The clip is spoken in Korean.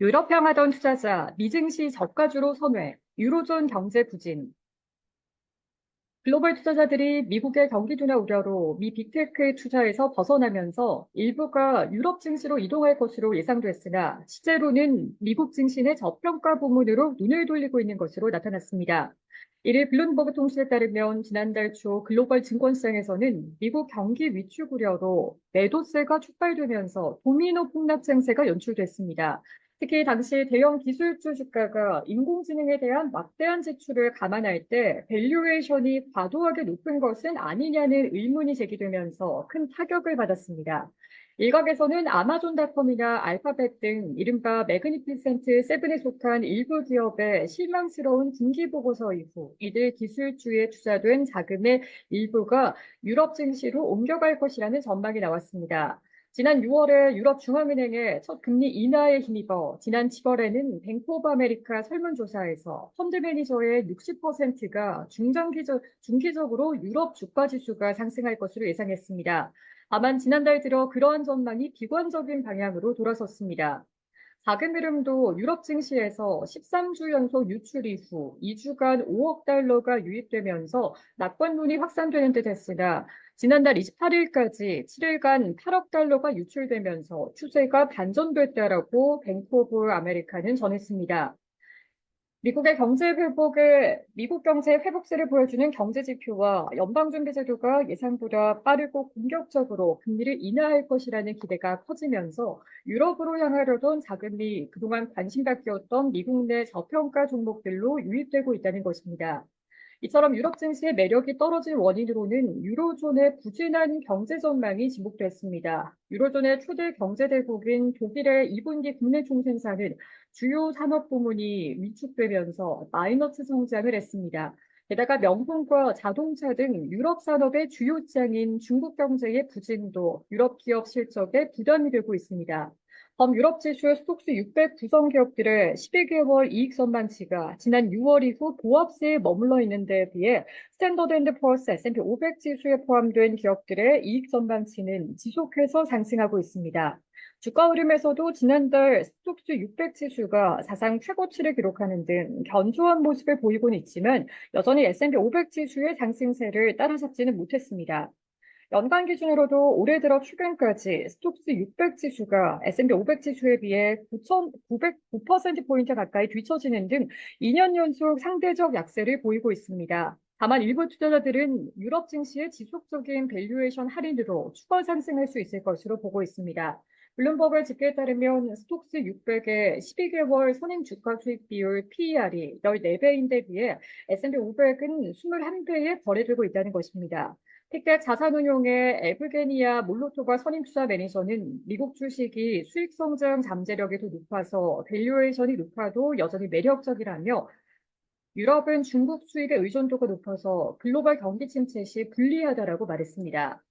유럽 향하던 투자자, 미증시 저가주로 선회, 유로존 경제 부진. 글로벌 투자자들이 미국의 경기 둔화 우려로 미 빅테크에 투자에서 벗어나면서 일부가 유럽 증시로 이동할 것으로 예상됐으나 실제로는 미국 증시의 저평가 부문으로 눈을 돌리고 있는 것으로 나타났습니다. 이를 블룸버그 통신에 따르면 지난달 초 글로벌 증권시장에서는 미국 경기 위축 우려로 매도세가 촉발되면서 도미노 폭락 증세가 연출됐습니다. 특히 당시 대형 기술주 주가가 인공지능에 대한 막대한 지출을 감안할 때 밸류에이션이 과도하게 높은 것은 아니냐는 의문이 제기되면서 큰 타격을 받았습니다. 일각에서는 아마존닷컴이나 알파벳 등 이른바 매그니피센트 세븐에 속한 일부 기업의 실망스러운 분기보고서 이후 이들 기술주에 투자된 자금의 일부가 유럽 증시로 옮겨갈 것이라는 전망이 나왔습니다. 지난 6월에 유럽 중앙은행의 첫 금리 인하에 힘입어 지난 7월에는 뱅크 오브 아메리카 설문조사에서 펀드 매니저의 60%가 중기적으로 유럽 주가 지수가 상승할 것으로 예상했습니다. 다만 지난달 들어 그러한 전망이 비관적인 방향으로 돌아섰습니다. 작은 흐름도 유럽 증시에서 13주 연속 유출 이후 2주간 5억 달러가 유입되면서 낙관론이 확산되는 듯 했으나 지난달 28일까지 7일간 8억 달러가 유출되면서 추세가 반전됐다라고 뱅크 오브 아메리카는 전했습니다. 미국 경제 회복세를 보여주는 경제 지표와 연방준비제도가 예상보다 빠르고 공격적으로 금리를 인하할 것이라는 기대가 커지면서 유럽으로 향하려던 자금이 그동안 관심받기였던 미국 내 저평가 종목들로 유입되고 있다는 것입니다. 이처럼 유럽 증시의 매력이 떨어진 원인으로는 유로존의 부진한 경제 전망이 지목됐습니다. 유로존의 초대 경제 대국인 독일의 2분기 국내 총생산은 주요 산업 부문이 위축되면서 마이너스 성장을 했습니다. 게다가 명품과 자동차 등 유럽 산업의 주요 장인 중국 경제의 부진도 유럽 기업 실적에 부담이 되고 있습니다. 범유럽 지수 스톡스 600 구성 기업들의 12개월 이익 전망치가 지난 6월 이후 보합세에 머물러 있는 데에 비해 스탠더드 앤드 포어스 S&P 500 지수에 포함된 기업들의 이익 전망치는 지속해서 상승하고 있습니다. 주가 흐름에서도 지난달 스톡스 600 지수가 사상 최고치를 기록하는 등 견조한 모습을 보이고는 있지만 여전히 S&P 500 지수의 상승세를 따라잡지는 못했습니다. 연간 기준으로도 올해 들어 최근까지 스톡스 600 지수가 S&P 500 지수에 비해 9,909%포인트 가까이 뒤처지는 등 2년 연속 상대적 약세를 보이고 있습니다. 다만 일부 투자자들은 유럽 증시의 지속적인 밸류에이션 할인으로 추가 상승할 수 있을 것으로 보고 있습니다. 블룸버그 집계에 따르면 스톡스 600의 12개월 선행 주가 수익 비율 PER이 14배인데 비해 S&P 500은 21배에 거래되고 있다는 것입니다. 픽백 자산운용의 에브게니아 몰로토바 선임투자 매니저는 미국 주식이 수익 성장 잠재력이 더 높아서 밸류에이션이 높아도 여전히 매력적이라며 유럽은 중국 수입의 의존도가 높아서 글로벌 경기 침체 시 불리하다라고 말했습니다.